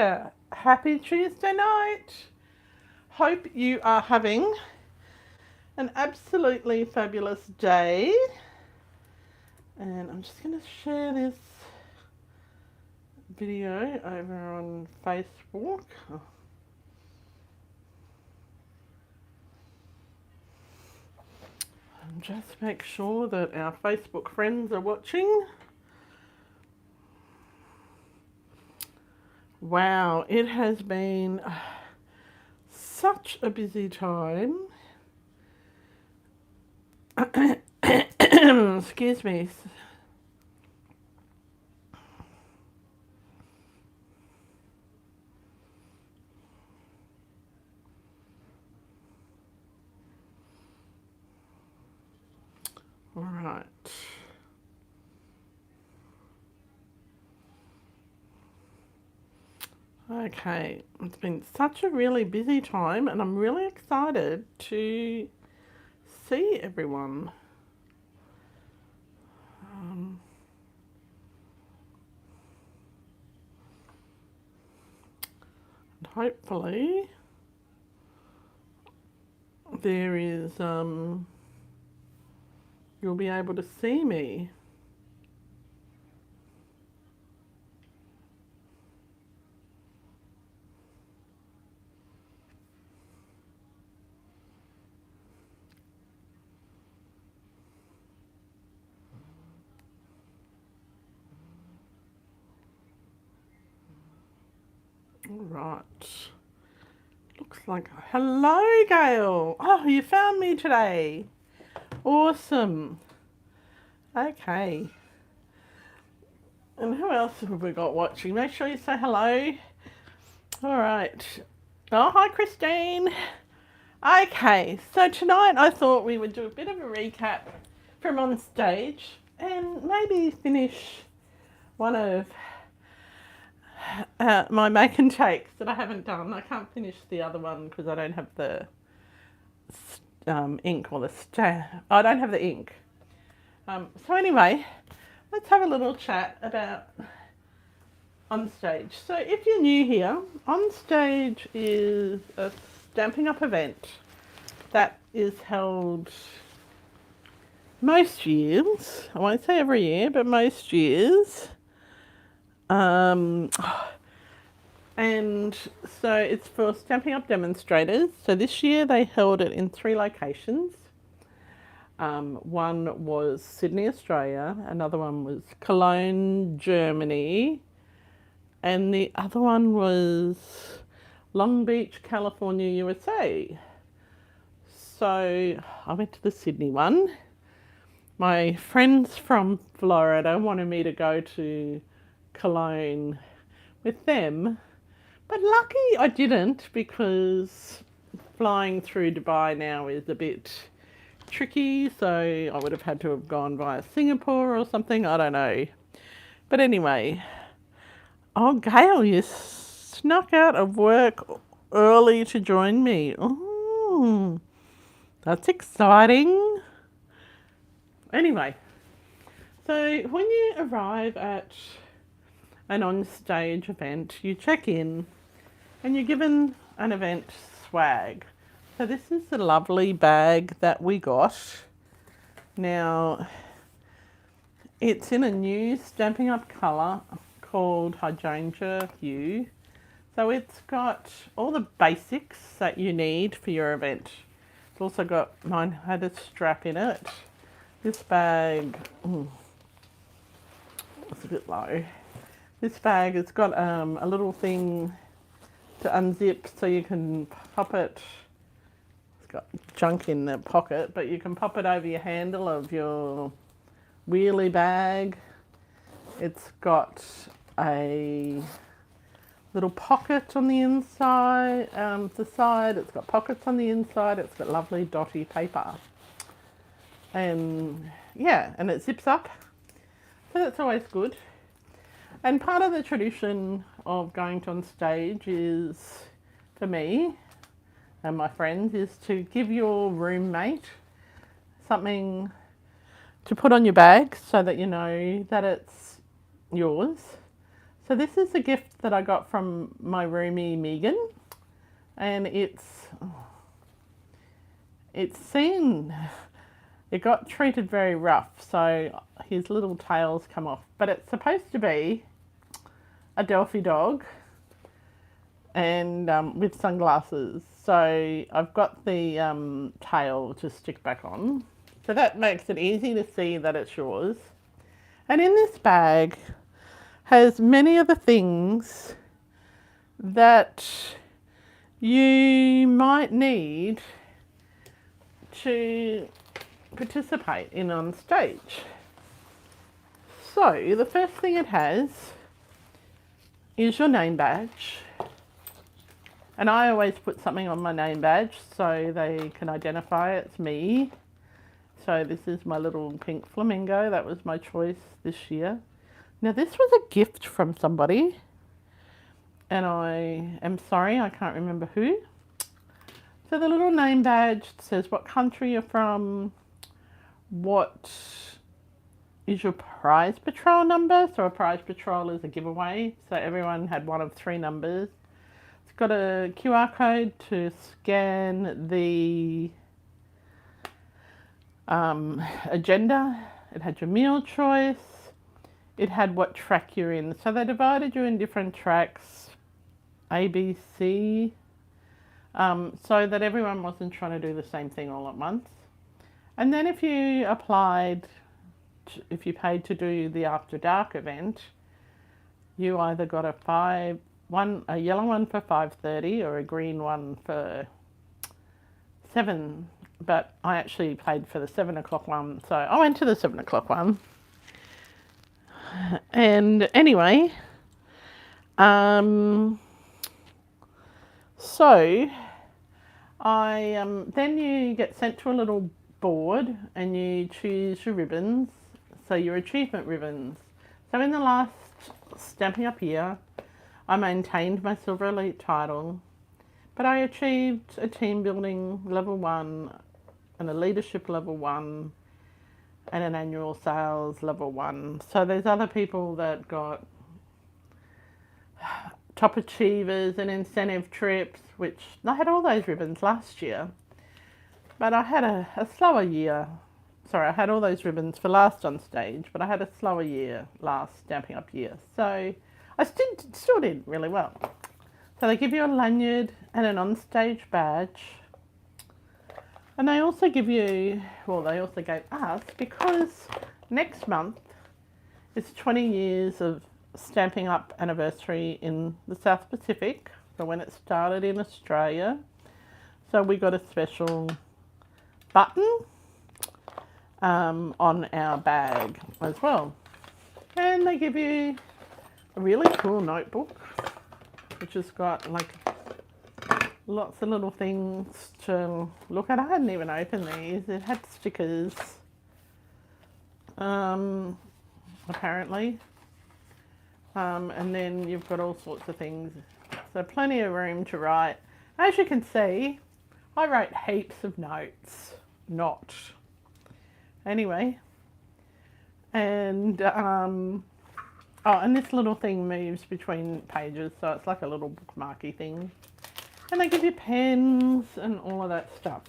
Happy Tuesday night. Hope you are having an absolutely fabulous day. And I'm just going to share this video over on Facebook. And just make sure that our Facebook friends are watching. Wow, it has been such a busy time. Excuse me. All right. Okay, it's been such a really busy time and I'm really excited to see everyone. And hopefully there is, you'll be able to see me. All right. Looks like, hello Gail. Oh, you found me today. Awesome. Okay. And who else have we got watching? Make sure you say hello. All right. Oh, hi Christine. Okay, so tonight I thought we would do a bit of a recap from Onstage and maybe finish one of my make and takes that I haven't done. I can't finish the other one because I don't have the ink or I don't have the ink. So anyway, let's have a little chat about Onstage. So if you're new here, Onstage is a Stampin' Up event that is held most years. I won't say every year, but most years. And so it's for Stampin' Up demonstrators. So this year they held it in 3 locations. One was Sydney, Australia. Another one was Cologne, Germany. And the other one was Long Beach, California, USA. So I went to the Sydney one. My friends from Florida wanted me to go to Cologne with them, but lucky I didn't because flying through Dubai now is a bit tricky, so I would have had to have gone via Singapore or something, I don't know. But anyway, oh Gail, you snuck out of work early to join me. Oh, that's exciting. Anyway, so when you arrive at an on-stage event, you check in and you're given an event swag. So this is the lovely bag that we got. Now, it's in a new Stampin' Up colour called Hydrangea Hue. So it's got all the basics that you need for your event. It's also got, mine had a strap in it. This bag, it's a bit low. This bag has got a little thing to unzip so you can pop it. It's got junk in the pocket, but you can pop it over your handle of your wheelie bag. It's got a little pocket on the inside, the side. It's got pockets on the inside. It's got lovely dotty paper. And yeah, and it zips up. So that's always good. And part of the tradition of going to Onstage is, for me and my friends, is to give your roommate something to put on your bag so that you know that it's yours. So this is a gift that I got from my roomie Megan, and it got treated very rough, so his little tails come off. But it's supposed to be a Delphi dog, and with sunglasses. So I've got the tail to stick back on. So that makes it easy to see that it's yours. And in this bag has many of the things that you might need to participate in Onstage. So the first thing it has is your name badge. And I always put something on my name badge so they can identify it's me. So this is my little pink flamingo. That was my choice this year. Now this was a gift from somebody, and I am sorry, I can't remember who. So the little name badge says what country you're from, what is your prize patrol number. So a prize patrol is a giveaway. So everyone had one of 3 numbers. It's got a QR code to scan the agenda. It had your meal choice. It had what track you're in. So they divided you in different tracks, A, B, C, so that everyone wasn't trying to do the same thing all at once. And then if you paid to do the After Dark event, you either got a yellow one for 5:30 or a green one for 7. But I actually paid for the 7 o'clock one, so I went to the 7 o'clock one. And anyway, so then you get sent to a little board and you choose your ribbons, so your achievement ribbons. So in the last Stamping Up year, I maintained my Silver Elite title, but I achieved a team building level 1 and a leadership level 1 and an annual sales level 1. So there's other people that got top achievers and incentive trips, which I had all those ribbons last year, but I had a slower year. Sorry, I had all those ribbons for last Onstage, but I had a slower year last Stamping Up year. So I still did really well. So they give you a lanyard and an Onstage badge. And they also give you, well, they also gave us, because next month is 20 years of Stamping Up anniversary in the South Pacific, so when it started in Australia. So we got a special button on our bag as well. And they give you a really cool notebook, which has got like lots of little things to look at. I hadn't even opened these. It had stickers, apparently. And then you've got all sorts of things. So plenty of room to write. As you can see, I wrote heaps of notes. Anyway. And, and this little thing moves between pages, so it's like a little bookmarky thing. And they give you pens and all of that stuff.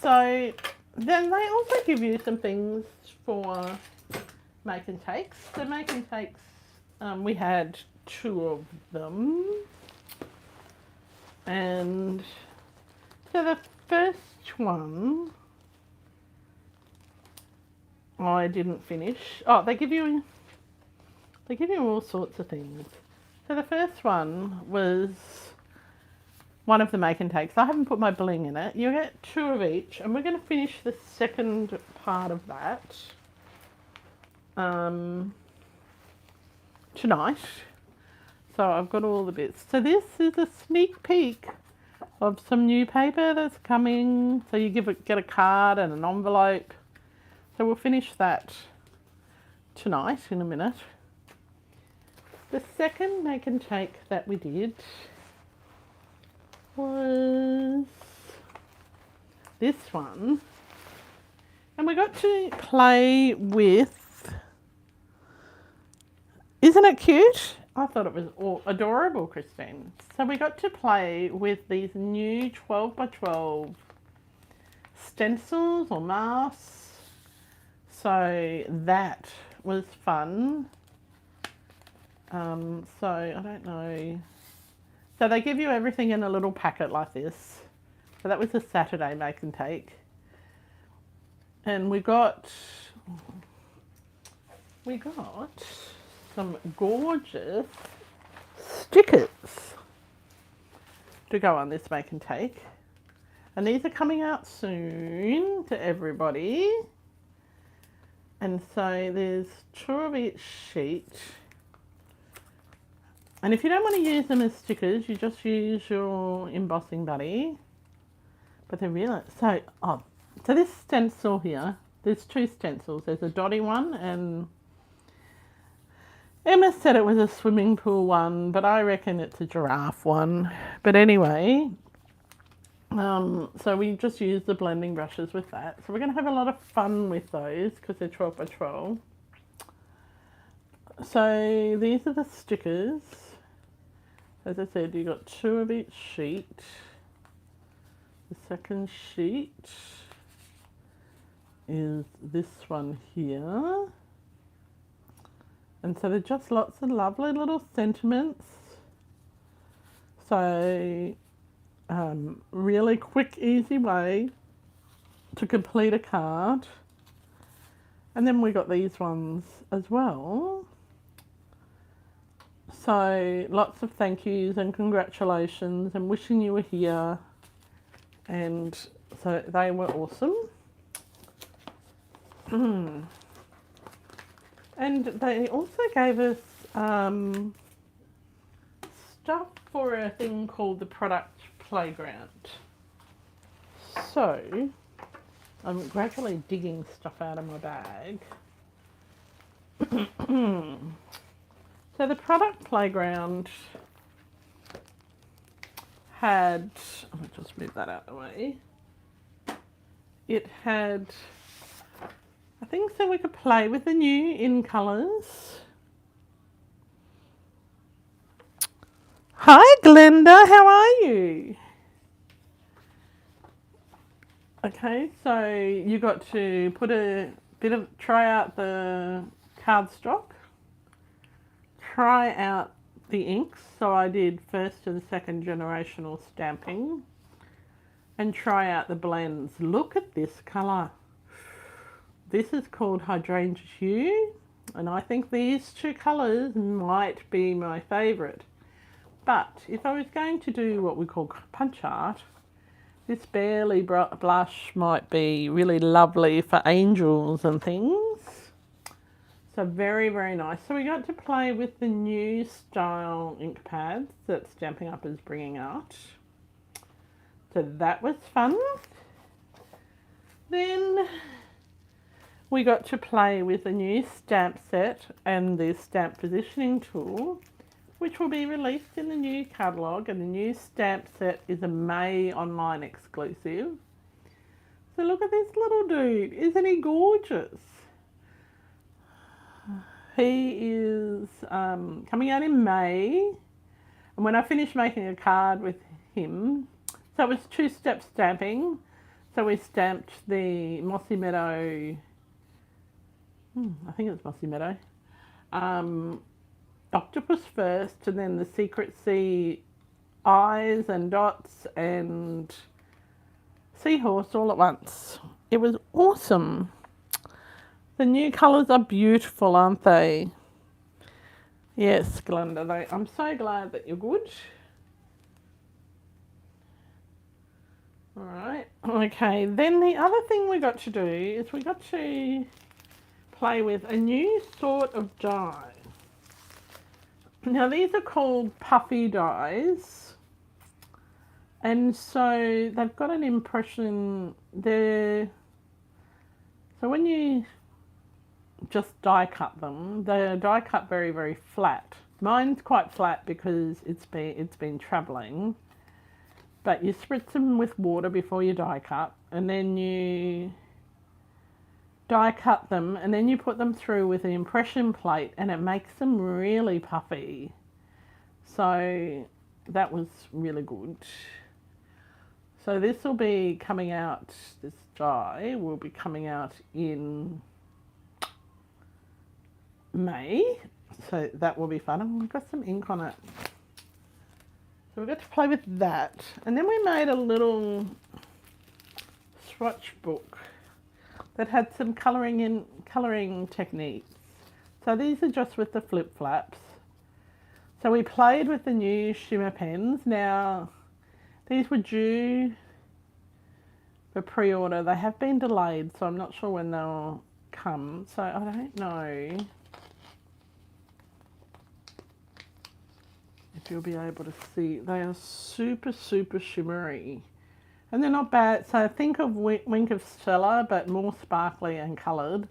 So then they also give you some things for make and takes. So make and takes, we had 2 of them. And so the first one I didn't finish. Oh, they give you all sorts of things. So the first one was one of the make and takes. I haven't put my bling in it. You get 2 of each, and we're going to finish the second part of that tonight. So I've got all the bits. So this is a sneak peek of some new paper that's coming. So you get a card and an envelope. So we'll finish that tonight in a minute. The second make and take that we did was this one. And we got to play with Isn't it cute? I thought it was adorable, Christine. So we got to play with these new 12 by 12 stencils or masks. So that was fun. So I don't know. So they give you everything in a little packet like this. So that was a Saturday make and take. And we got some gorgeous stickers to go on this make and take. And these are coming out soon to everybody. And so there's 2 of each sheet. And if you don't want to use them as stickers, you just use your embossing buddy. But they're really, so this stencil here, there's 2 stencils. There's a dotty one, and Emma said it was a swimming pool one, but I reckon it's a giraffe one. But anyway, so we just use the blending brushes with that. So we're going to have a lot of fun with those because they're 12 by 12. So these are the stickers. As I said, you got 2 of each sheet. The second sheet is this one here. And so they're just lots of lovely little sentiments. So really quick, easy way to complete a card. And then we got these ones as well. So lots of thank yous and congratulations and wishing you were here. And so they were awesome. And they also gave us stuff for a thing called the product playground. So I'm gradually digging stuff out of my bag. So the product playground had, I'll just move that out of the way. It had, I think so we could play with the new in colours. Hi Glenda, how are you? Okay, so you got to put try out the cardstock, try out the inks. So I did first and second generational stamping and try out the blends. Look at this colour. This is called Hydrangea Hue, and I think these 2 colours might be my favourite. But if I was going to do what we call punch art, this Barely blush might be really lovely for angels and things. So very, very nice. So we got to play with the new style ink pads that Stampin' Up! Is bringing out. So that was fun. Then we got to play with the new stamp set and the stamp positioning tool, which will be released in the new catalogue, and the new stamp set is a May online exclusive. So look at this little dude, isn't he gorgeous? He is coming out in May, and when I finished making a card with him, so it was 2-step stamping. So we stamped the Mossy Meadow, I think it's Mossy Meadow, octopus first, and then the Secret Sea eyes and dots and seahorse all at once. It was awesome. The new colours are beautiful, aren't they? Yes, Glenda, I'm so glad that you're good. All right, okay, then the other thing we got to do is we got to play with a new sort of die. Now these are called puffy dies, and so they've got an impression there. So when you just die cut them, they're die cut very, very flat. Mine's quite flat because it's been travelling, but you spritz them with water before you die cut, and then you die cut them, and then you put them through with an impression plate, and it makes them really puffy. So that was really good. So this will be coming out, this die will be coming out in May. So that will be fun. I've got some ink on it. So we got to play with that. And then we made a little swatch book that had some colouring techniques. So these are just with the flip flaps. So we played with the new shimmer pens. Now, these were due for pre-order. They have been delayed, so I'm not sure when they'll come. So I don't know if you'll be able to see. They are super, super shimmery. And they're not bad. So think of Wink of Stella, but more sparkly and coloured.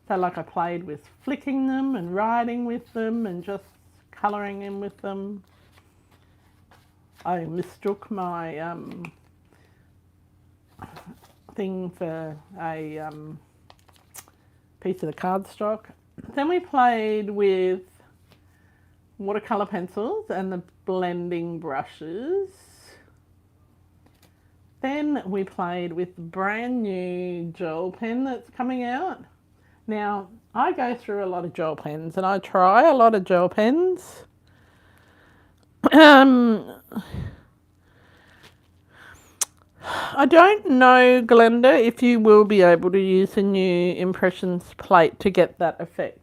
So like I played with flicking them and writing with them and just colouring in with them. I mistook my thing for a piece of the cardstock. Then we played with watercolour pencils and the blending brushes. Then we played with the brand new gel pen that's coming out. Now, I go through a lot of gel pens and I try a lot of gel pens. I don't know, Glenda, if you will be able to use a new impressions plate to get that effect.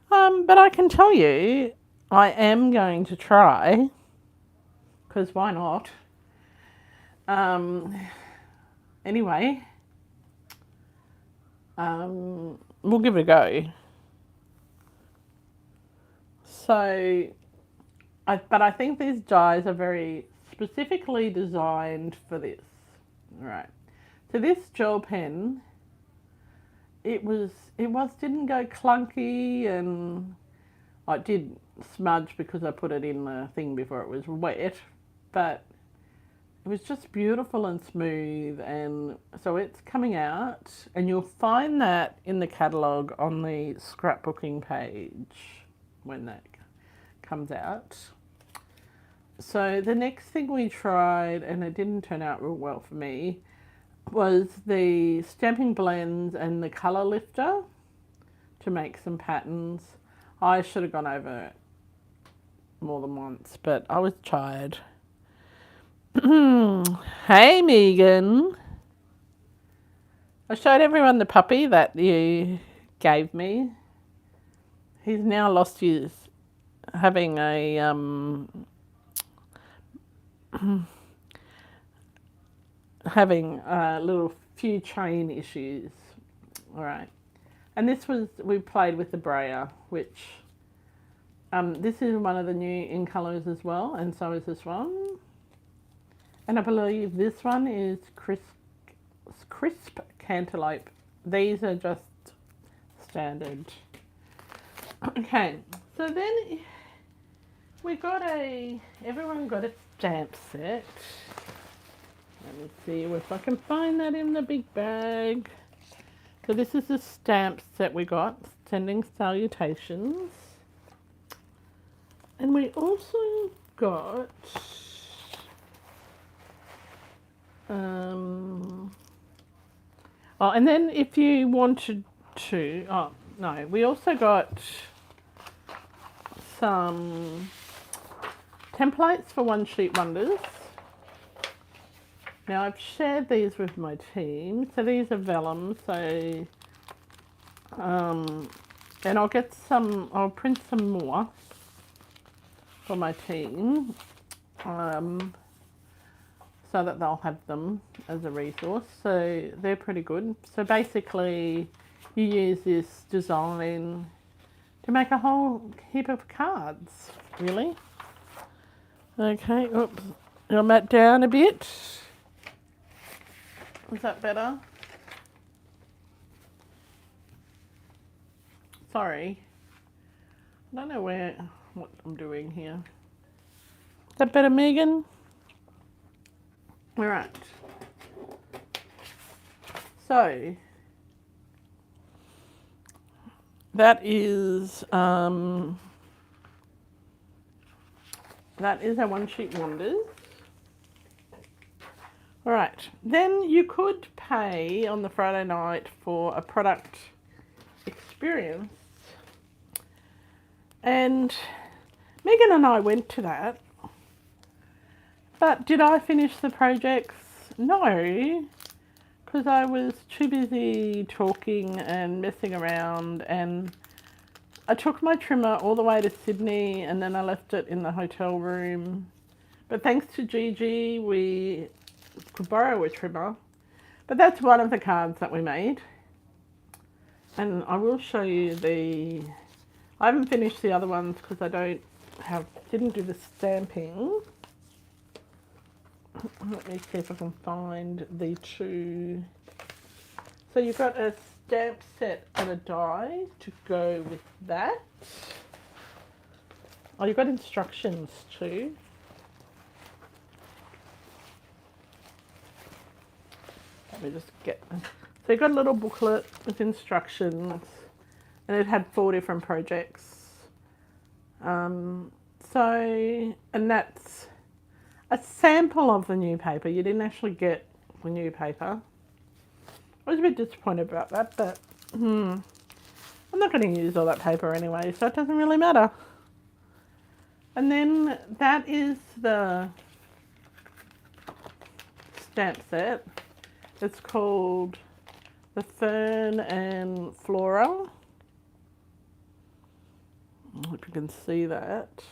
But I can tell you, I am going to try, because why not? Anyway, we'll give it a go. So, but I think these dies are very specifically designed for this. All right. So this gel pen, it didn't go clunky, and it did smudge because I put it in the thing before it was wet, but it was just beautiful and smooth. And so it's coming out, and you'll find that in the catalogue on the scrapbooking page when that comes out. So the next thing we tried, and it didn't turn out real well for me, was the stamping blends and the colour lifter to make some patterns. I should have gone over it more than once, but I was tired. Hey, Megan. I showed everyone the puppy that you gave me. He's now lost his, having a having a little few chain issues. All right. And this was, we played with the brayer, which this is one of the new in colours as well, and so is this one. And I believe this one is crisp cantaloupe. These are just standard. Okay, so then we got everyone got a stamp set. Let me see if I can find that in the big bag. So this is the stamp set we got, sending salutations. And we also got and then if you wanted to, we also got some templates for One Sheet Wonders. Now I've shared these with my team, so these are vellum, so and I'll print some more for my team, so that they'll have them as a resource. So they're pretty good. So basically you use this design to make a whole heap of cards, really. Okay, oops, I'll mat down a bit. Is that better? Sorry. I don't know what I'm doing here. Is that better, Megan? All right. So, that is our one sheet wonders. All right, then you could pay on the Friday night for a product experience, and Megan and I went to that. But did I finish the projects? No, because I was too busy talking and messing around, and I took my trimmer all the way to Sydney and then I left it in the hotel room. But thanks to Gigi, we could borrow a trimmer. But that's one of the cards that we made. And I will show you I haven't finished the other ones because I didn't do the stamping. Let me see if I can find the two. So you've got a stamp set and a die to go with that. Oh, you've got instructions too. Let me just get... So you've got a little booklet with instructions, and it had 4 different projects. And that's a sample of the new paper. You didn't actually get the new paper. I was a bit disappointed about that, but I'm not going to use all that paper anyway, so it doesn't really matter. And then that is the stamp set. It's called the Fern and Flora. I hope you can see that.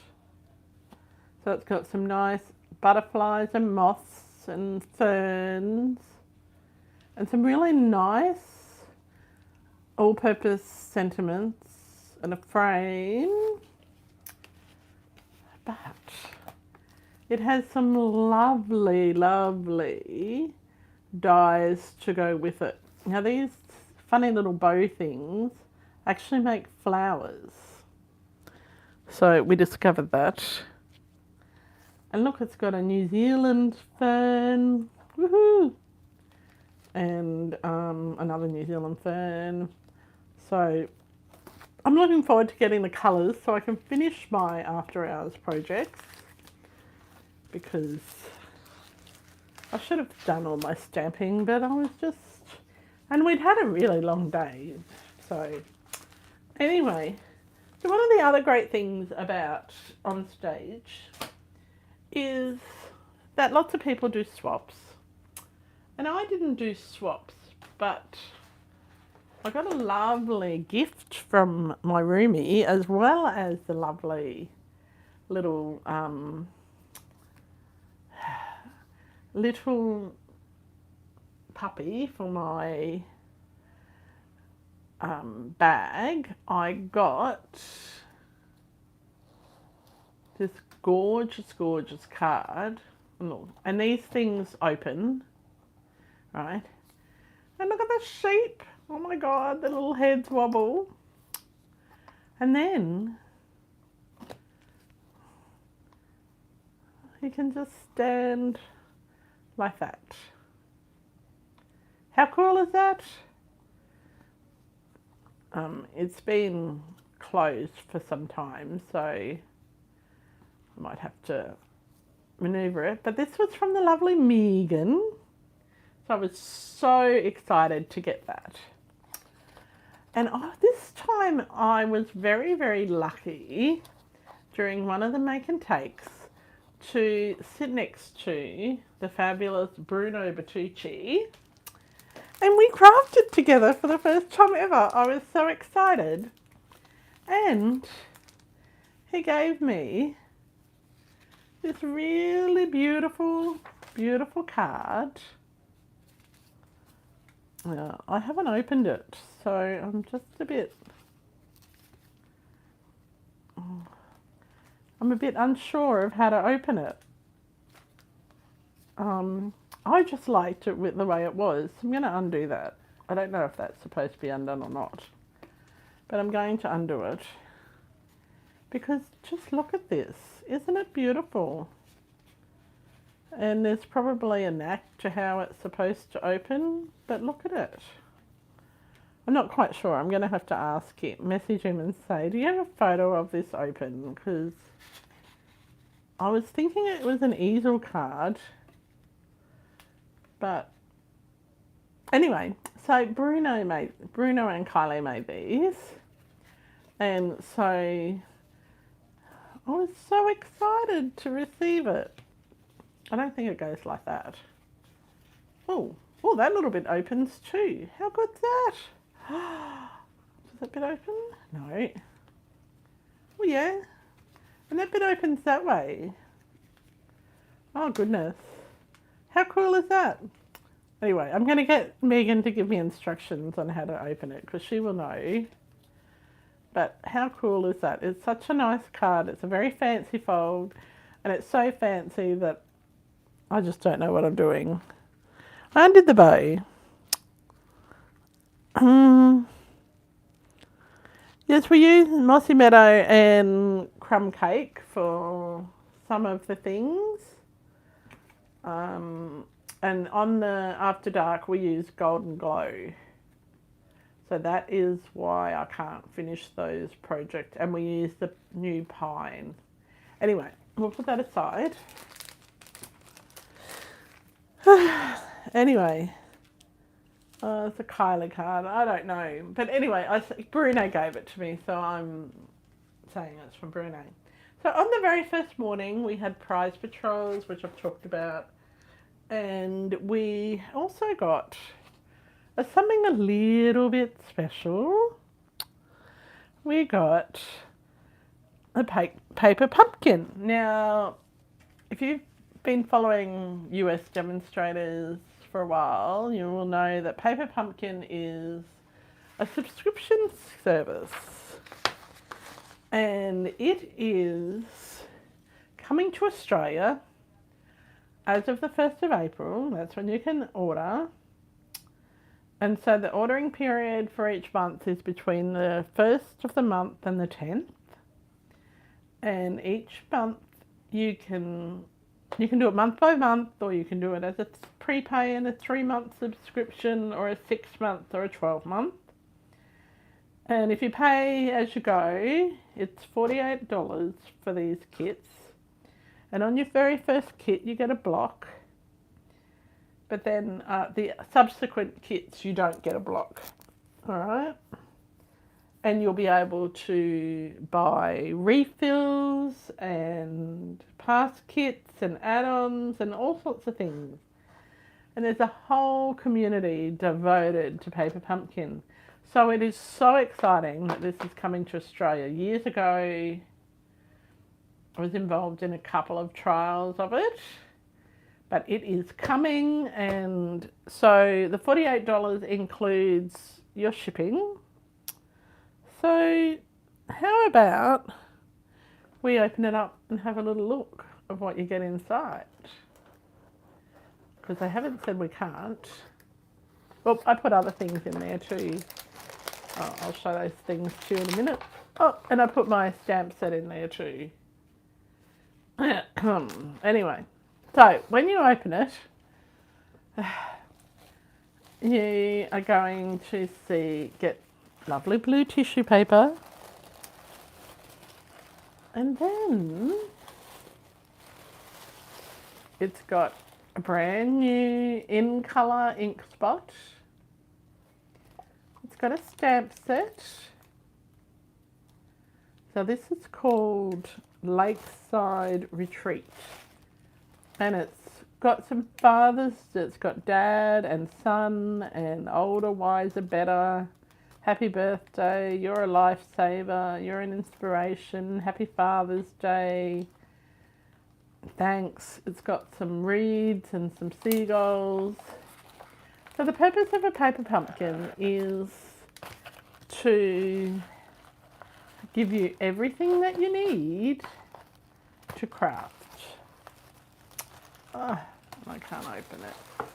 So it's got some nice butterflies and moths and ferns and some really nice all-purpose sentiments and a frame. But it has some lovely, lovely dies to go with it. Now these funny little bow things actually make flowers. So we discovered that. And look, it's got a New Zealand fern. Woohoo! And another New Zealand fern. So I'm looking forward to getting the colours so I can finish my after hours projects, because I should have done all my stamping, but I was just... And we'd had a really long day. So anyway, so one of the other great things about Onstage is that lots of people do swaps. And I didn't do swaps, but I got a lovely gift from my roomie, as well as the lovely little little puppy for my bag. I got this gorgeous, gorgeous card. Look, and these things open, right? And look at the sheep. Oh my God, the little heads wobble. And then you can just stand like that. How cool is that? It's been closed for some time, so I might have to maneuver it. But this was from the lovely Megan. So I was so excited to get that. And this time I was very, very lucky during one of the make and takes to sit next to the fabulous Bruno Bertucci. And we crafted together for the first time ever. I was so excited. And he gave me this really beautiful, beautiful card. I haven't opened it, so I'm just a bit... I'm a bit unsure of how to open it. I just liked it with the way it was. I'm going to undo that. I don't know if that's supposed to be undone or not, but I'm going to undo it, because just look at this. Isn't it beautiful? And there's probably a knack to how it's supposed to open, but look at it. I'm not quite sure. I'm going to have to ask him, message him and say, do you have a photo of this open? Because I was thinking it was an easel card. But anyway, so Bruno and Kylie made these. And so I was so excited to receive it. I don't think it goes like that. Oh, that little bit opens too. How good's that? Does that bit open? No. Oh yeah. And that bit opens that way. Oh goodness. How cool is that? Anyway, I'm going to get Megan to give me instructions on how to open it because she will know. But how cool is that? It's such a nice card. It's a very fancy fold. And it's so fancy that I just don't know what I'm doing. I undid the bow. Yes, we use Mossy Meadow and Crumb Cake for some of the things. And on the After Dark, we use Golden Glow. So that is why I can't finish those projects. And we use the new pine. Anyway, we'll put that aside. Anyway, it's a Kylie card. I don't know. But anyway, Bruno gave it to me, so I'm saying it's from Bruno. So on the very first morning, we had prize patrols, which I've talked about. And we also got something a little bit special. We got a paper pumpkin. Now, if you've been following US demonstrators for a while, you will know that Paper Pumpkin is a subscription service. And it is coming to Australia as of the 1st of April. That's when you can order. And so the ordering period for each month is between the 1st of the month and the 10th. And each month you can do it month by month, or you can do it as a prepay and a 3-month subscription, or a 6-month or a 12-month. And if you pay as you go, it's $48 for these kits. And on your very first kit, you get a block. But then the subsequent kits, you don't get a block. All right? And you'll be able to buy refills and pass kits and add-ons and all sorts of things. And there's a whole community devoted to Paper Pumpkin. So it is so exciting that this is coming to Australia. Years ago, I was involved in a couple of trials of it, but it is coming. And so the $48 includes your shipping. So how about we open it up and have a little look of what you get inside? Because they haven't said we can't. Well, I put other things in there too. I'll show those things to you in a minute. Oh, and I put my stamp set in there too. Anyway, so when you open it, you are going to get lovely blue tissue paper. And then it's got a brand new in colour ink spot. It's got a stamp set. So this is called Lakeside Retreat. And it's got some fathers. It's got dad and son and older, wiser, better. Happy birthday, you're a lifesaver, you're an inspiration, happy Father's Day, thanks. It's got some reeds and some seagulls. So the purpose of a paper pumpkin is to give you everything that you need to craft. Oh, I can't open it.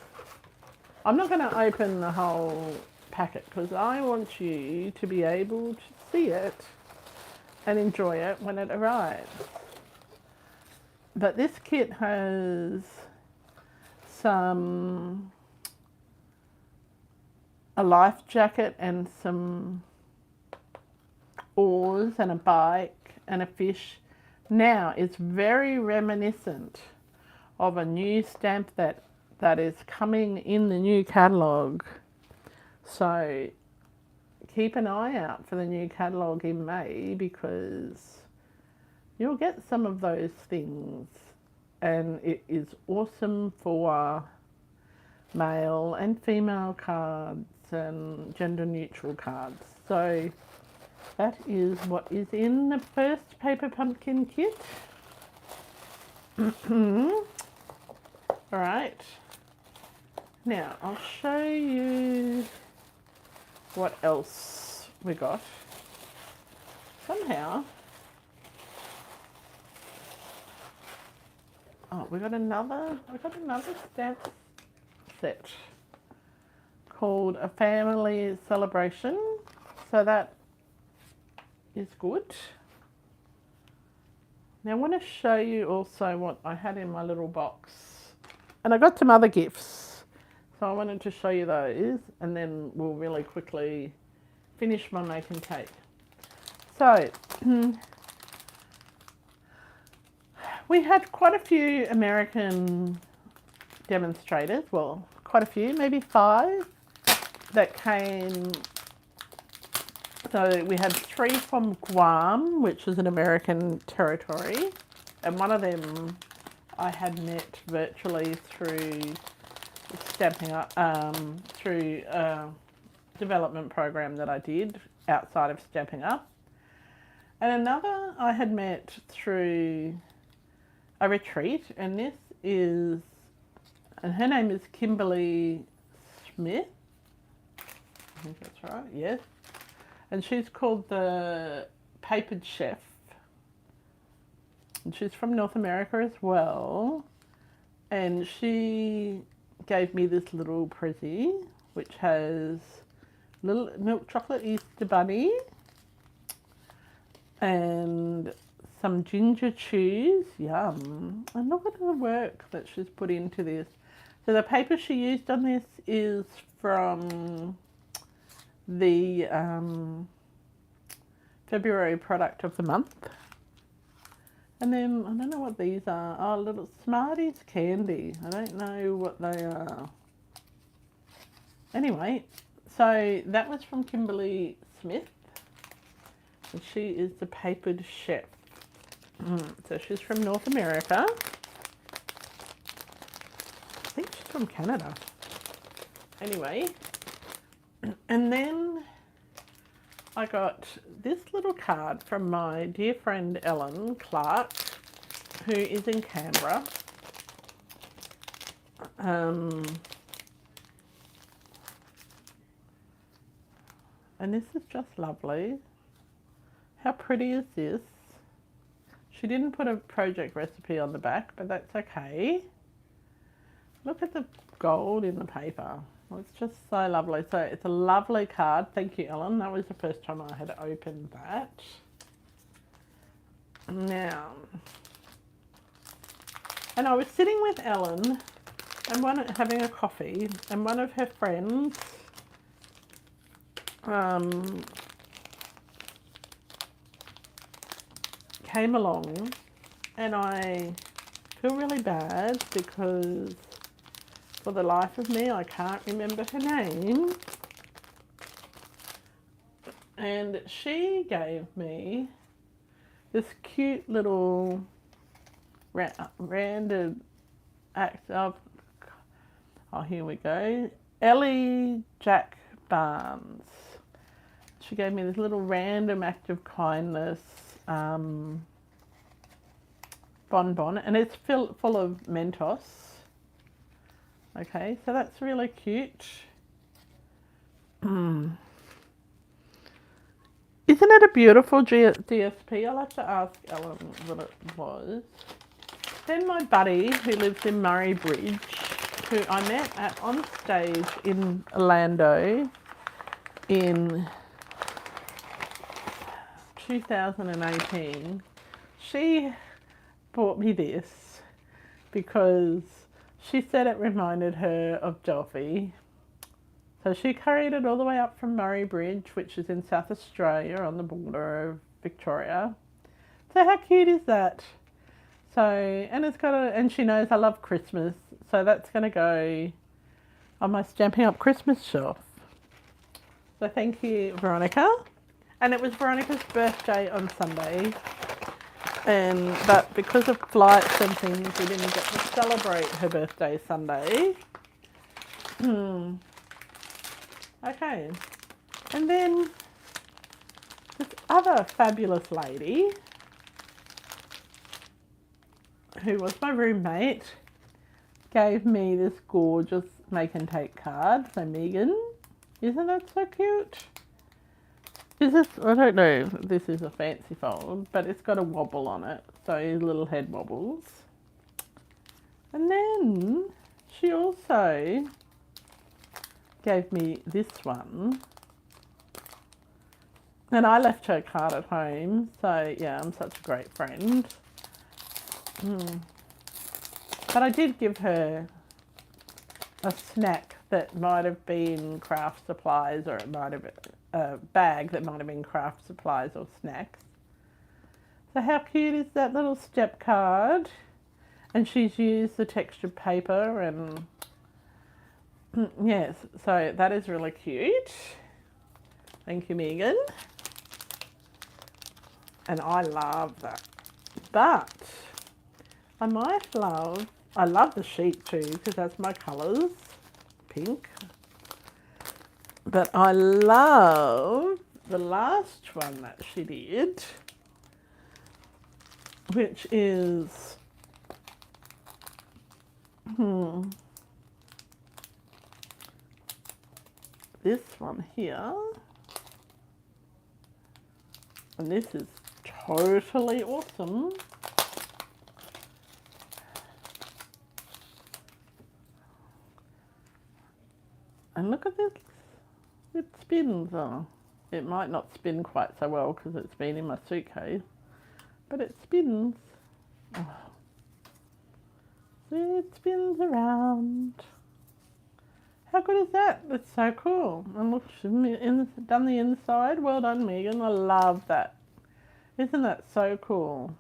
I'm not going to open the whole packet because I want you to be able to see it and enjoy it when it arrives. But this kit has some a life jacket and some oars and a bike and a fish. Now it's very reminiscent of a new stamp that is coming in the new catalogue. So keep an eye out for the new catalogue in May, because you'll get some of those things, and it is awesome for male and female cards and gender neutral cards. So that is what is in the first Paper Pumpkin kit. Alright, now I'll show you what else we got. Somehow, we got another stamp set called A Family Celebration. So that is good. Now I want to show you also what I had in my little box. And I got some other gifts. So I wanted to show you those, and then we'll really quickly finish my make and take. So we had quite a few American demonstrators, well, quite a few, maybe 5 that came. So we had 3 from Guam, which is an American territory, and one of them I had met virtually through Stampin' Up, through a development program that I did outside of Stampin' Up. And another I had met through a retreat, and this is, and her name is Kimberly Smith. I think that's right, yes. And she's called the Papered Chef. And she's from North America as well. And she gave me this little prezi, which has little milk chocolate Easter bunny and some ginger chews. Yum. And look at the work that she's put into this. So the paper she used on this is from the February product of the month. And then, I don't know what these are. Oh, little Smarties candy. I don't know what they are. Anyway, so that was from Kimberly Smith. And she is the Papered Chef. So she's from North America. I think she's from Canada. Anyway, and then I got this little card from my dear friend Ellen Clark, who is in Canberra. And this is just lovely. How pretty is this? She didn't put a project recipe on the back, but that's okay. Look at the gold in the paper. It's just so lovely. So it's a lovely card. Thank you, Ellen. That was the first time I had opened that. Now, and I was sitting with Ellen and having a coffee, and one of her friends came along, and I feel really bad because for the life of me I can't remember her name, and she gave me this cute little random act of, oh, here we go, Ellie Jack Barnes. She gave me this little random act of kindness bonbon, and it's full of Mentos. Okay, so that's really cute. Isn't it a beautiful DSP? I'll have to ask Ellen what it was. Then my buddy, who lives in Murray Bridge, who I met at Onstage in Orlando in 2018, she bought me this because she said it reminded her of Delphi. So she carried it all the way up from Murray Bridge, which is in South Australia on the border of Victoria. So how cute is that? So, and it's got and she knows I love Christmas, so that's going to go on my Stampin' Up Christmas shelf. So thank you, Veronica. And it was Veronica's birthday on Sunday. But because of flights and things, we didn't get to celebrate her birthday Sunday. Okay. And then this other fabulous lady, who was my roommate, gave me this gorgeous make and take card. So Megan, isn't that so cute? Is this, I don't know if this is a fancy fold, but it's got a wobble on it. So little head wobbles. And then she also gave me this one. And I left her card at home. So yeah, I'm such a great friend. But I did give her a snack that might have been craft supplies, or it might have a bag that might have been craft supplies or snacks. So how cute is that little step card? And she's used the textured paper and yes, so that is really cute. Thank you, Megan. And I love that. But I love the sheet too, because that's my colours, pink. But I love the last one that she did, which is, this one here. And this is totally awesome. And look at this, it spins. Oh, it might not spin quite so well because it's been in my suitcase, but it spins. Oh. It spins around. How good is that? It's so cool. And look, she's done the inside. Well done, Megan. I love that. Isn't that so cool?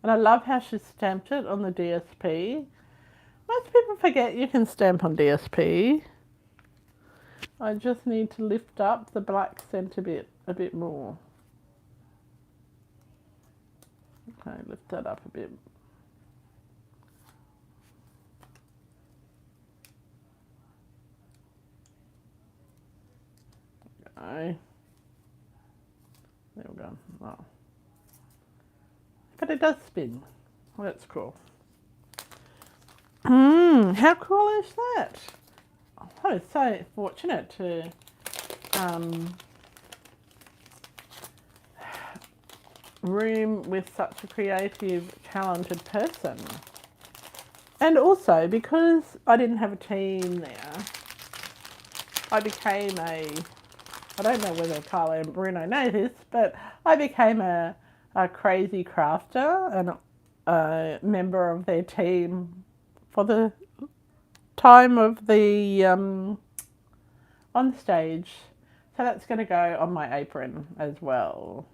And I love how she stamped it on the DSP. Most people forget you can stamp on DSP. I just need to lift up the black centre bit a bit more. Okay, lift that up a bit. Okay. There we go. Oh. But it does spin. That's cool. How cool is that? I was so fortunate to room with such a creative, talented person. And also, because I didn't have a team there, I became I don't know whether Carla and Bruno know this, but I became a crazy crafter and a member of their team for the time of the Onstage. So that's going to go on my apron as well.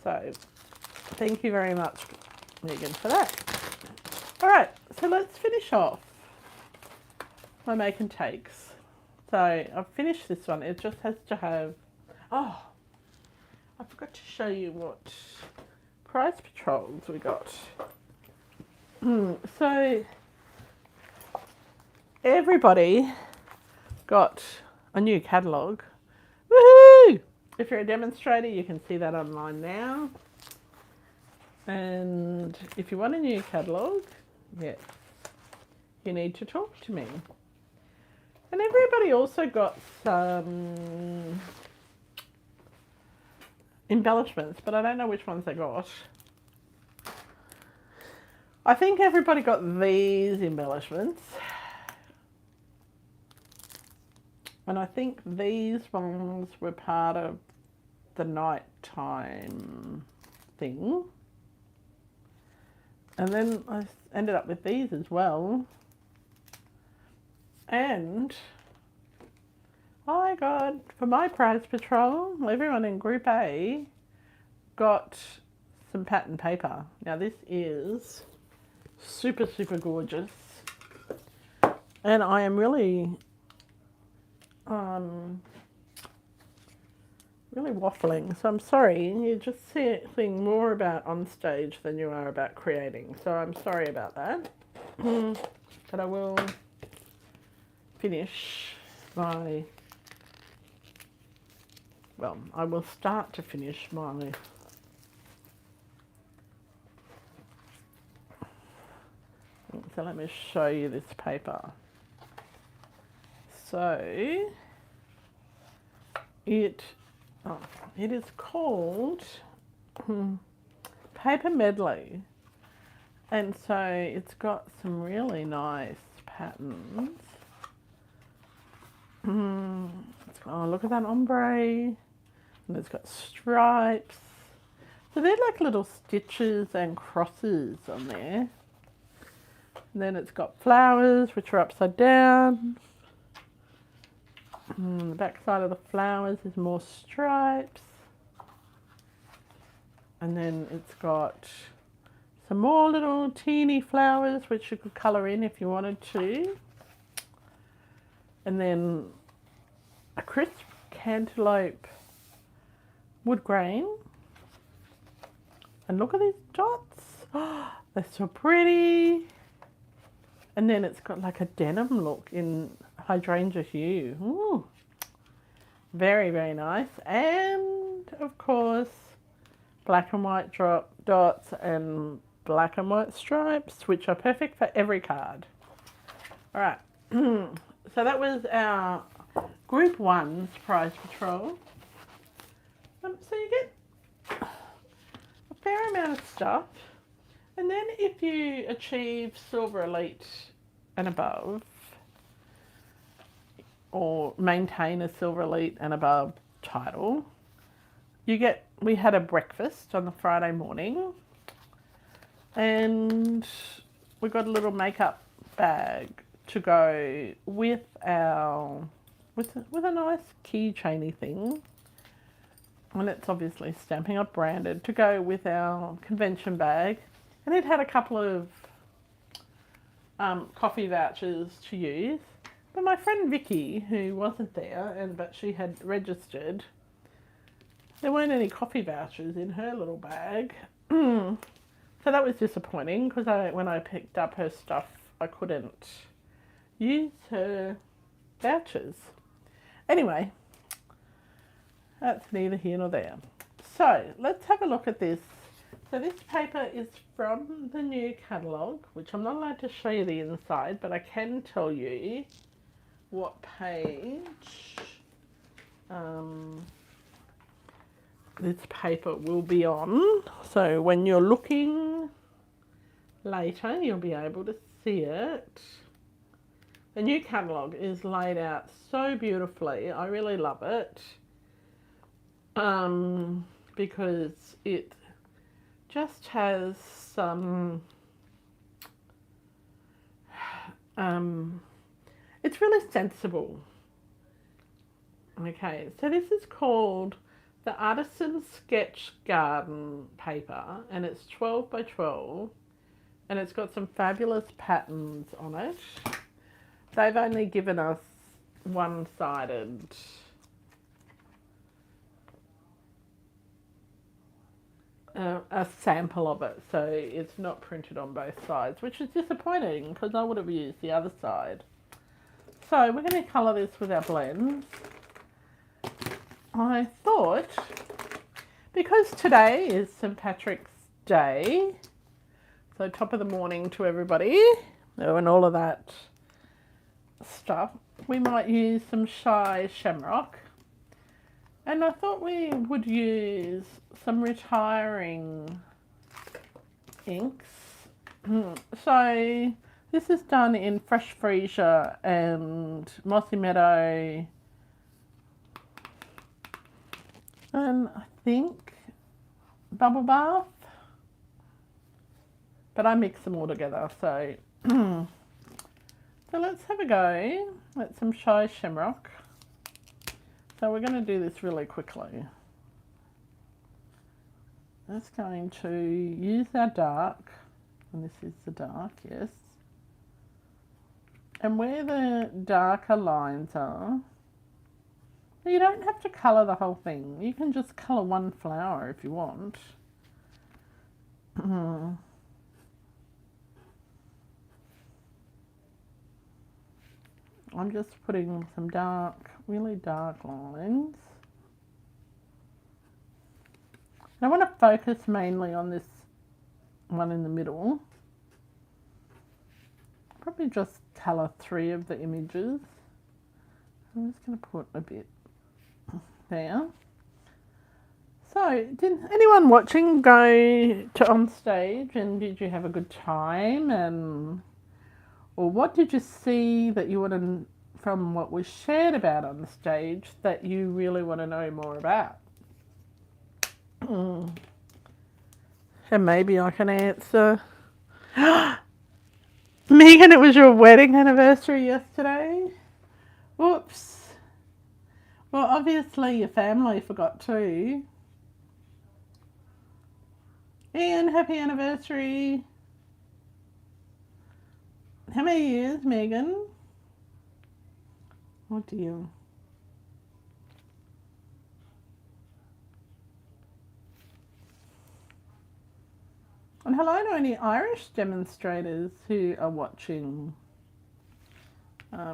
So thank you very much, Megan, for that. All right, so let's finish off my make and takes. So I've finished this one. It just has to have, oh, I forgot to show you what prize patrols we got. So everybody got a new catalogue. Woohoo! If you're a demonstrator, you can see that online now. And if you want a new catalogue, yes, you need to talk to me. And everybody also got some embellishments, but I don't know which ones they got. I think everybody got these embellishments. And I think these ones were part of the nighttime thing. And then I ended up with these as well. And I got, for my prize patrol, everyone in Group A got some pattern paper. Now this is super, super gorgeous. And I am really, really waffling. So I'm sorry, you're just seeing more about Onstage than you are about creating. So I'm sorry about that. But I will finish my, well, I will start to finish my so let me show you this paper. So it is called Paper Medley, and so it's got some really nice patterns. Oh, look at that ombre, and it's got stripes. So they're like little stitches and crosses on there. And then it's got flowers, which are upside down. The back side of the flowers is more stripes. And then it's got some more little teeny flowers, which you could colour in if you wanted to. And then a crisp cantaloupe wood grain. And look at these dots. Oh, they're so pretty. And then it's got like a denim look in hydrangea hue. Ooh. Very, very nice. And of course, black and white dots and black and white stripes, which are perfect for every card. All right. So that was our Group 1's prize patrol. So you get a fair amount of stuff. And then if you achieve Silver Elite and above, or maintain a Silver Elite and above title, we had a breakfast on the Friday morning, and we got a little makeup bag to go with with a nice keychainy thing. And it's obviously Stampin' Up branded, to go with our convention bag. And it had a couple of coffee vouchers to use. But my friend Vicky, who wasn't there, but she had registered, there weren't any coffee vouchers in her little bag. So that was disappointing, because when I picked up her stuff, I couldn't use her vouchers. Anyway, that's neither here nor there. So let's have a look at this. So this paper is from the new catalogue, which I'm not allowed to show you the inside, but I can tell you what page this paper will be on. So when you're looking later, you'll be able to see it. The new catalogue is laid out so beautifully. I really love it, because it just has some, it's really sensible. Okay, so this is called the Artisan Sketch Garden paper, and it's 12 by 12, and it's got some fabulous patterns on it. They've only given us one-sided a sample of it, so it's not printed on both sides, which is disappointing, because I would have used the other side. So we're going to colour this with our blends. I thought, because today is St. Patrick's Day, so top of the morning to everybody, and all of that stuff, we might use some Shy Shamrock. And I thought we would use some retiring inks. So this is done in Fresh Freesia and Mossy Meadow, and I think Bubble Bath. But I mix them all together, so so let's have a go at some Shy Shamrock. So we're going to do this really quickly. Just going to use our dark, and this is the dark, yes. And where the darker lines are, you don't have to colour the whole thing. You can just colour one flower if you want. I'm just putting some dark, really dark lines. And I want to focus mainly on this one in the middle. Probably just colour 3 of the images. I'm just going to put a bit there. So, did anyone watching go to Onstage, and did you have a good time? Or what did you see that you want to, from what was shared about on the stage, that you really want to know more about? And maybe I can answer. Megan, it was your wedding anniversary yesterday. Whoops. Well, obviously your family forgot too. Ian, happy anniversary. How many years, Megan? Oh dear. And hello to any Irish demonstrators who are watching. I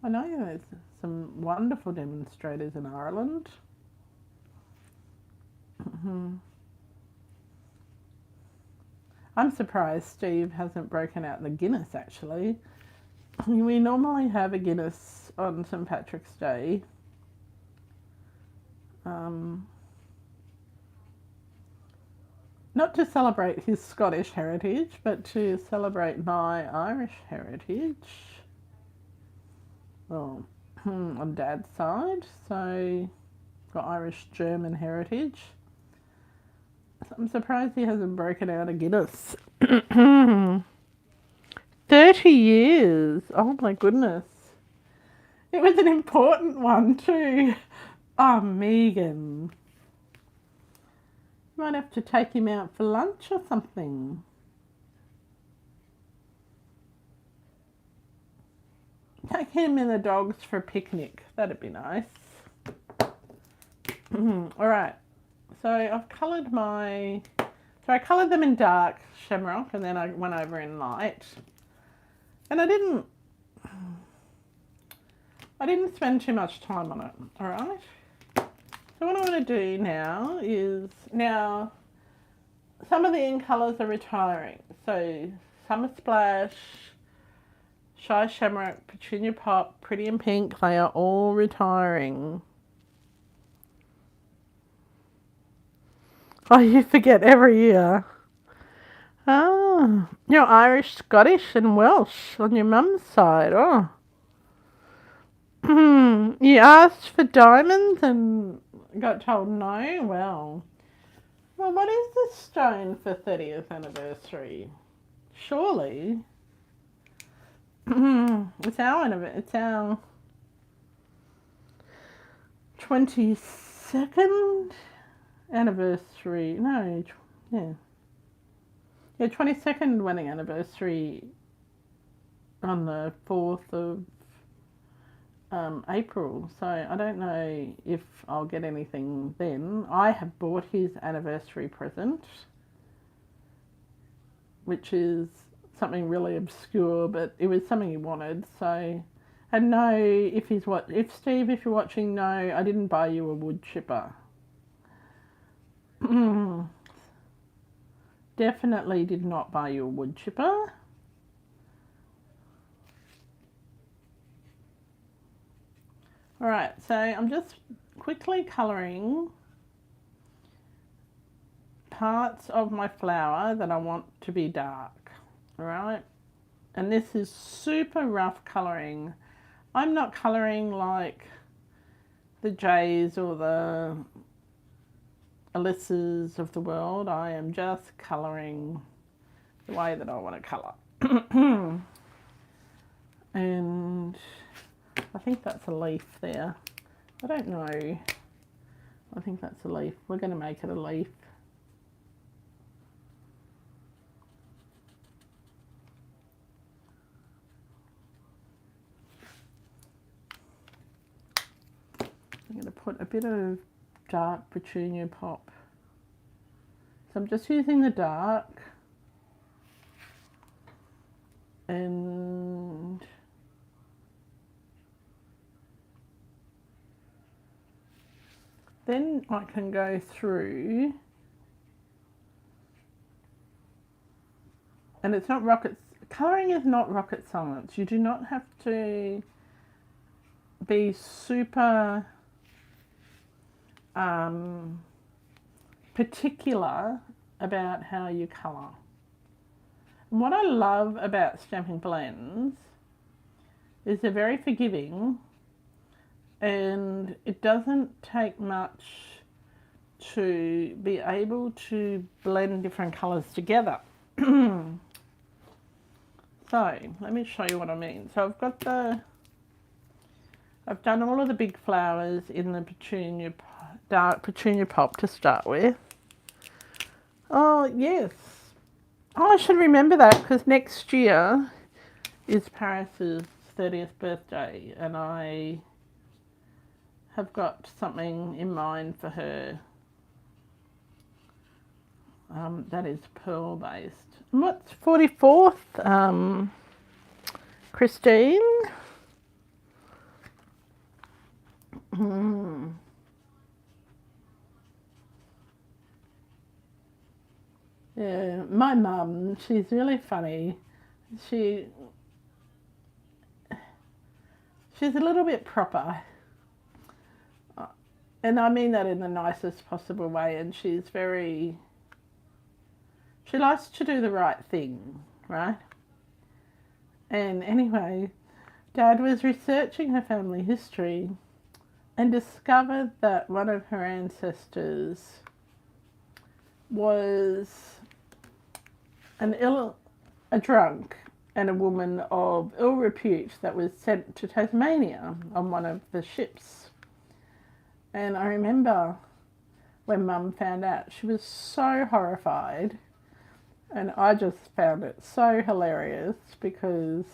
know there's some wonderful demonstrators in Ireland. I'm surprised Steve hasn't broken out the Guinness, actually. We normally have a Guinness on St. Patrick's Day. Not to celebrate his Scottish heritage, but to celebrate my Irish heritage. Well, on Dad's side, so got Irish-German heritage. So I'm surprised he hasn't broken out a Guinness. 30 years! Oh my goodness. It was an important one too. Oh, Megan. Might have to take him out for lunch or something. Take him and the dogs for a picnic. That'd be nice. Alright. So I've coloured I coloured them in dark shamrock, and then I went over in light. And I didn't spend too much time on it. Alright. So what I want to do now is, some of the in colours are retiring. So Summer Splash, Shy Shamrock, Petunia Pop, Pretty in Pink, they are all retiring. Oh, you forget every year. Oh, you're Irish, Scottish and Welsh on your mum's side. Oh. You asked for diamonds and got told no? Well, what is this stone for 30th anniversary? Surely. It's our 22nd anniversary. No, yeah. Yeah, 22nd wedding anniversary on the 4th of April. So I don't know if I'll get anything then. I have bought his anniversary present, which is something really obscure, but it was something he wanted. So, and no, if Steve, if you're watching, no, I didn't buy you a wood chipper. Definitely did not buy you a wood chipper. Alright, so I'm just quickly colouring parts of my flower that I want to be dark. Alright, and this is super rough colouring. I'm not colouring like the Jays or the Alyssa's of the world. I am just colouring the way that I want to colour. And I think that's a leaf there. I don't know. I think that's a leaf. We're going to make it a leaf. I'm going to put a bit of dark petunia pop. So I'm just using the dark, and then I can go through, and it's not rocket, colouring is not rocket science. You do not have to be super particular about how you colour. And what I love about Stampin' Blends is they're very forgiving, and it doesn't take much to be able to blend different colours together. So let me show you what I mean. So I've done all of the big flowers in the petunia, dark petunia pop to start with. Oh yes, oh, I should remember that, because next year is Paris's 30th birthday, and I have got something in mind for her that is pearl based. What's 44th? Christine? Yeah, my mum, she's really funny. She's a little bit proper. And I mean that in the nicest possible way, and she likes to do the right thing, right? And anyway, Dad was researching her family history and discovered that one of her ancestors was a drunk and a woman of ill repute that was sent to Tasmania on one of the ships. And I remember when Mum found out, she was so horrified, and I just found it so hilarious because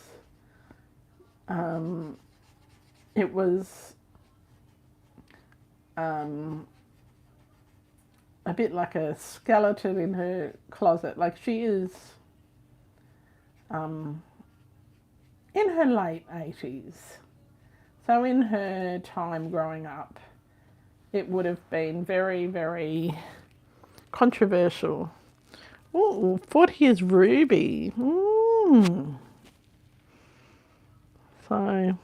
it was a bit like a skeleton in her closet. Like, she is in her late 80s. So in her time growing up, it would have been very, very controversial. Oh, 40 is ruby. So,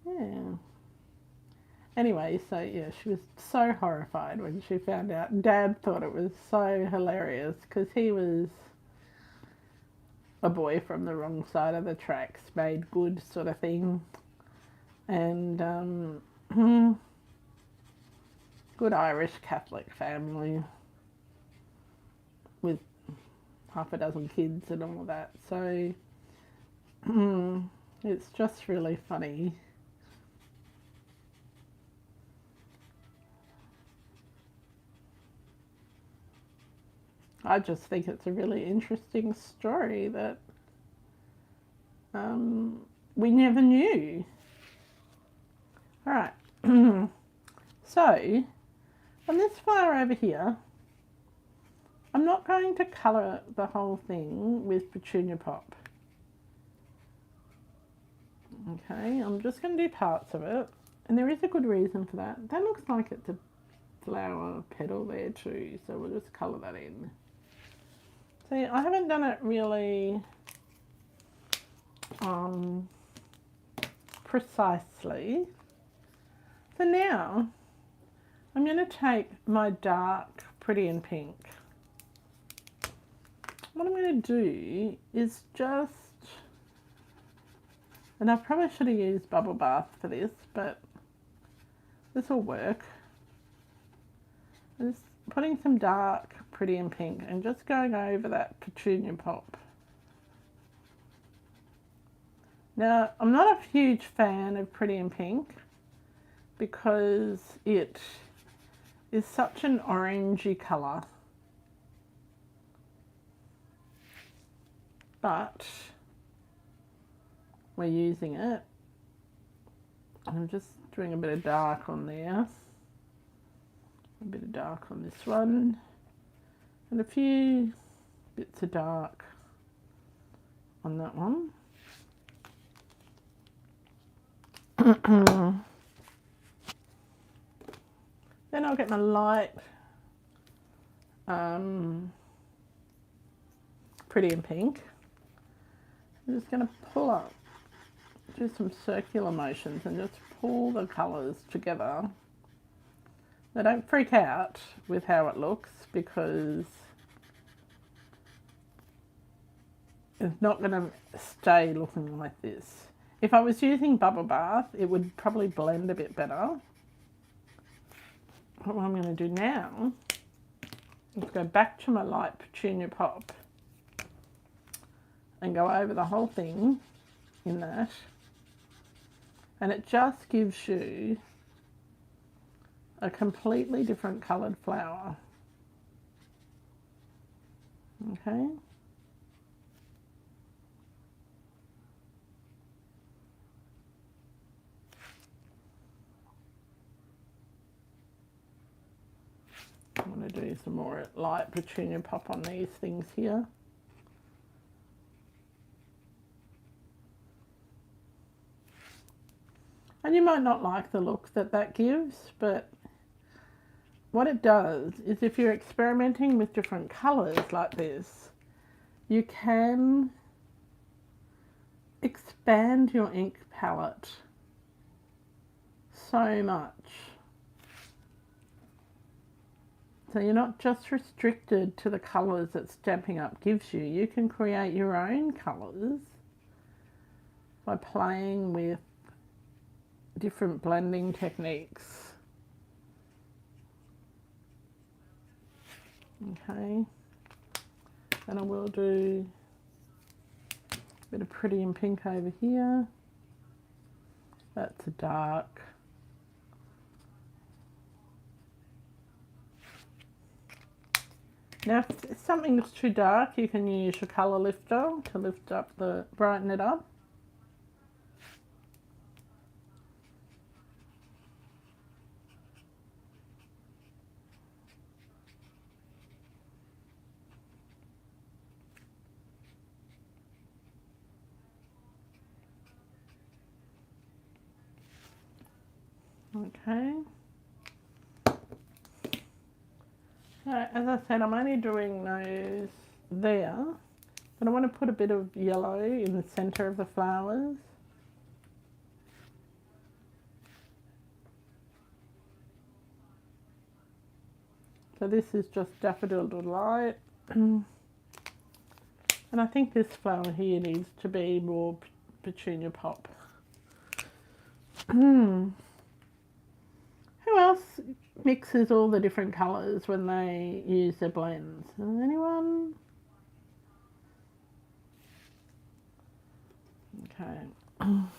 yeah. Anyway, so yeah, she was so horrified when she found out. Dad thought it was so hilarious because he was a boy from the wrong side of the tracks, made good sort of thing. And good Irish Catholic family with half a dozen kids and all of that. So it's just really funny. I just think it's a really interesting story that we never knew. All right. So, on this flower over here, I'm not going to colour the whole thing with petunia pop. Okay, I'm just going to do parts of it. And there is a good reason for that. That looks like it's a flower petal there too, so we'll just colour that in. See, I haven't done it really precisely. So now I'm going to take my dark Pretty in Pink. What I'm going to do is just, and I probably should have used bubble bath for this, but this will work. I'm just putting some dark Pretty in Pink and just going over that petunia pop. Now, I'm not a huge fan of Pretty in Pink because it is such an orangey colour. But we're using it. I'm just doing a bit of dark on there. A bit of dark on this one. And a few bits of dark on that one. Then I'll get my light Pretty in Pink. I'm just going to pull up, do some circular motions and just pull the colours together. Now don't freak out with how it looks because it's not going to stay looking like this. If I was using Bubble Bath, it would probably blend a bit better. But what I'm going to do now is go back to my light Petunia Pop and go over the whole thing in that. And it just gives you a completely different coloured flower. Okay. I'm going to do some more light Petunia Pop on these things here. And you might not like the look that that gives, but what it does is if you're experimenting with different colours like this, you can expand your ink palette so much. So you're not just restricted to the colours that Stampin' Up gives you. You can create your own colours by playing with different blending techniques. Okay, and I will do a bit of Pretty in Pink over here. That's a dark. Now if something looks too dark, you can use your colour lifter to lift up brighten it up. Okay. So as I said, I'm only doing those there, but I want to put a bit of yellow in the centre of the flowers. So this is just Daffodil Delight. And I think this flower here needs to be more Petunia Pop. Who else mixes all the different colours when they use their blends? Anyone? Okay. Oh.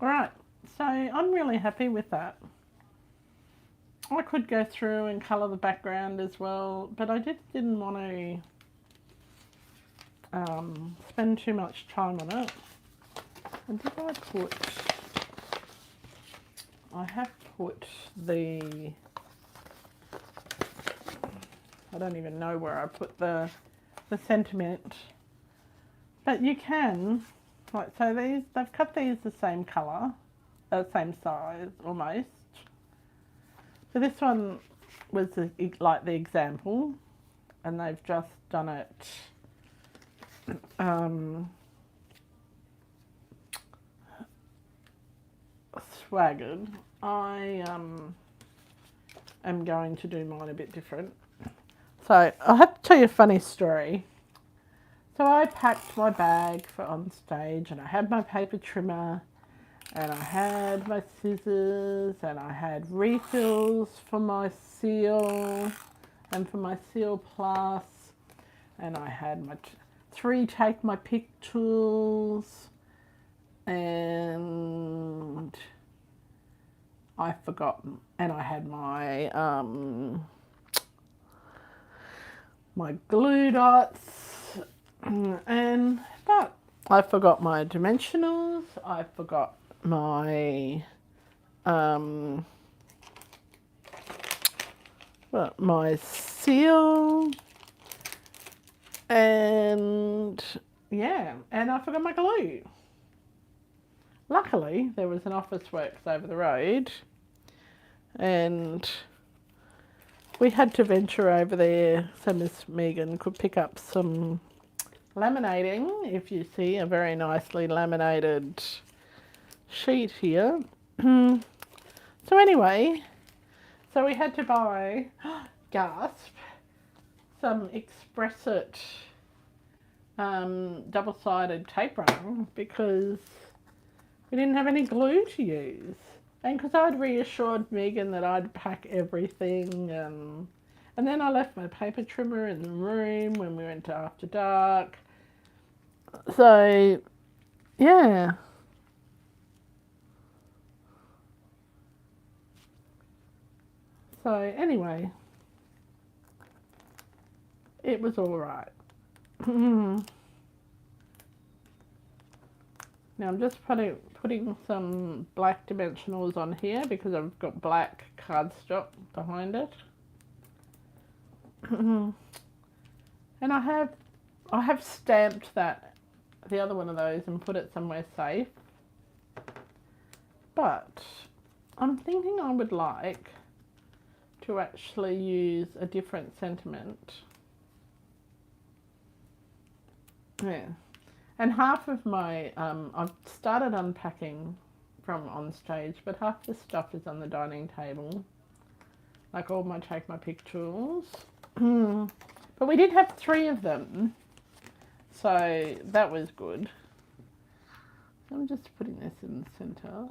Alright, so I'm really happy with that. I could go through and colour the background as well, but I just didn't want to spend too much time on it. And did I put... I have put the... I don't even know where I put the sentiment. But you can... Like, so they've cut these the same colour, same size almost. So this one was like the example, and they've just done it swaggered. I am going to do mine a bit different. So I'll have to tell you a funny story. So I packed my bag for Onstage, and I had my paper trimmer, and I had my scissors, and I had refills for my seal and for my seal plus, and I had my 3 take my pick tools, and I forgot, and I had my my glue dots, but I forgot my dimensionals. I forgot my my seal, and yeah, and I forgot my glue. Luckily, there was an Officeworks over the road, and we had to venture over there so Miss Megan could pick up some laminating. If you see a very nicely laminated sheet here. So anyway, so we had to buy, gasp, some Expressit double-sided tape runner because we didn't have any glue to use. And because I'd reassured Megan that I'd pack everything, and then I left my paper trimmer in the room when we went to After Dark. So, yeah. So anyway, it was all right. Now I'm just putting some black dimensionals on here because I've got black cardstock behind it. And I have stamped the other one of those and put it somewhere safe. But I'm thinking I would like to actually use a different sentiment. Yeah. And half of my, I've started unpacking from Onstage, but half the stuff is on the dining table. Like all my take my pick tools. But we did have 3 of them. So that was good. I'm just putting this in the center.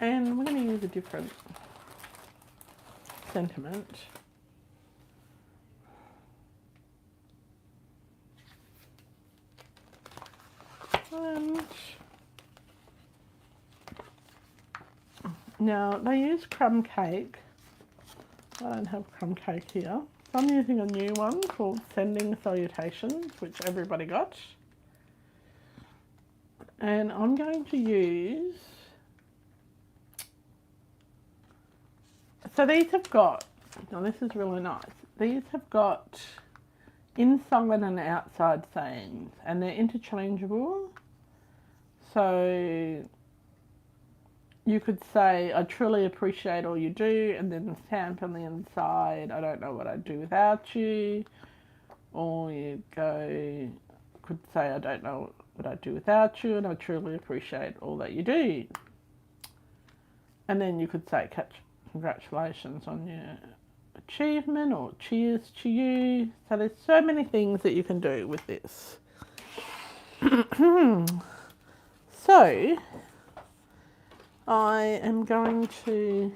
And we're going to use a different sentiment. And now they use crumb cake. I don't have crumb cake here. So I'm using a new one called Sending Salutations, which everybody got. And I'm going to use, so these have got, now this is really nice. These have got inside and outside sayings, and they're interchangeable. So you could say, I truly appreciate all you do, and then stamp on the inside, I don't know what I'd do without you. Or you could say, I don't know what I'd do without you, and I truly appreciate all that you do. And then you could say, congratulations on your achievement, or cheers to you. So there's so many things that you can do with this. So I am going to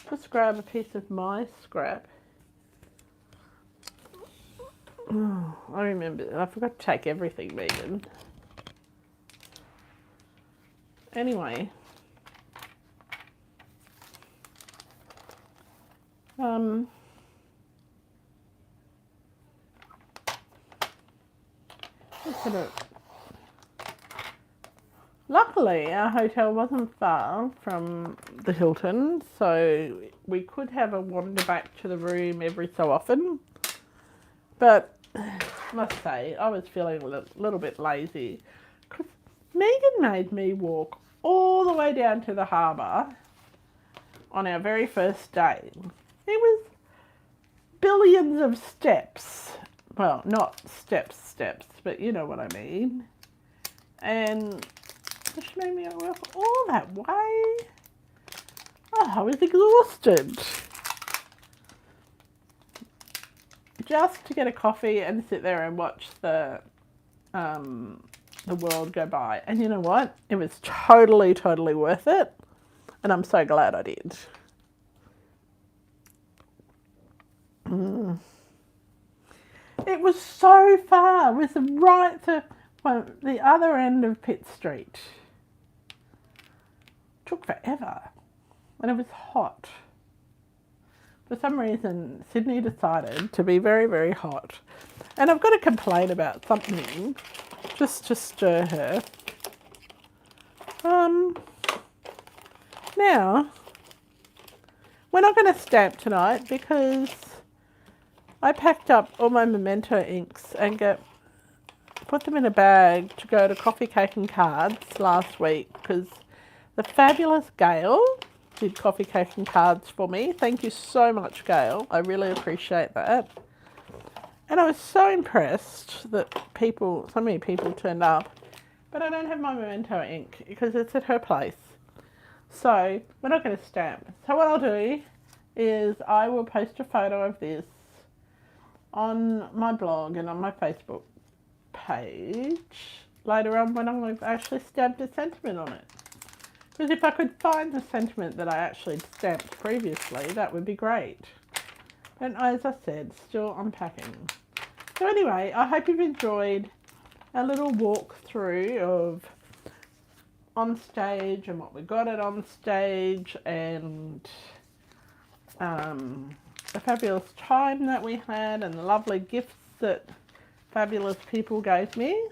just grab a piece of my scrap. Oh, I remember, I forgot to take everything, Megan. Anyway, luckily our hotel wasn't far from the Hilton, so we could have a wander back to the room every so often. But I must say, I was feeling a little bit lazy because Megan made me walk all the way down to the harbour on our very first day. It was billions of steps. Well, not steps, but you know what I mean. And she made me walk all that way. Oh, I was exhausted. just to get a coffee and sit there and watch the world go by. And you know what? It was totally, totally worth it. And I'm so glad I did. It was so far. It was right to the other end of Pitt Street. It took forever. And it was hot. For some reason, Sydney decided to be very, very hot. And I've got to complain about something just to stir her. Now, we're not going to stamp tonight because I packed up all my memento inks and put them in a bag to go to Coffee, Cake and Cards last week because the fabulous Gail did Coffee, Cake and Cards for me. Thank you so much, Gail. I really appreciate that. And I was so impressed that so many people turned up, but I don't have my memento ink because it's at her place. So we're not going to stamp. So what I'll do is I will post a photo of this on my blog and on my Facebook page later on when I've actually stamped a sentiment on it. Because if I could find the sentiment that I actually stamped previously, that would be great. And as I said, still unpacking. So anyway, I hope you've enjoyed a little walkthrough of Onstage and what we got at Onstage and the fabulous time that we had and the lovely gifts that fabulous people gave me.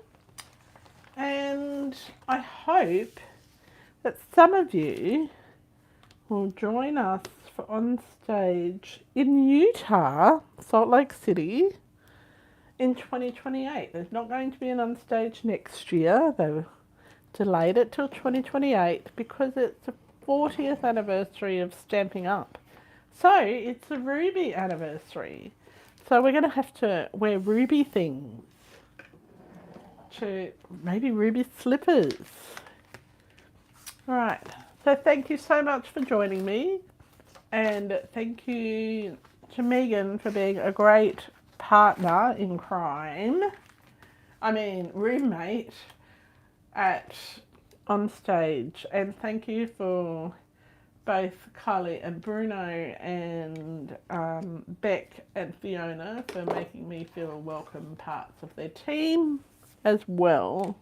And I hope that some of you will join us for Onstage in Utah, Salt Lake City, in 2028. There's not going to be an Onstage next year. They've delayed it till 2028 because it's the 40th anniversary of Stamping Up. So it's a Ruby anniversary. So we're going to have to wear Ruby things. Maybe Ruby slippers. Alright, so thank you so much for joining me. And thank you to Megan for being a great partner in crime. I mean, roommate at Onstage. And thank you for both Kylie and Bruno and Beck and Fiona for making me feel welcome parts of their team as well.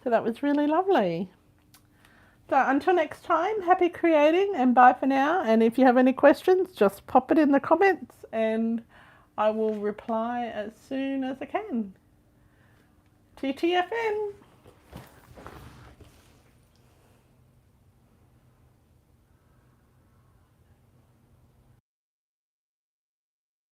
So that was really lovely. So until next time, happy creating and bye for now. And if you have any questions, just pop it in the comments and I will reply as soon as I can. TTFN.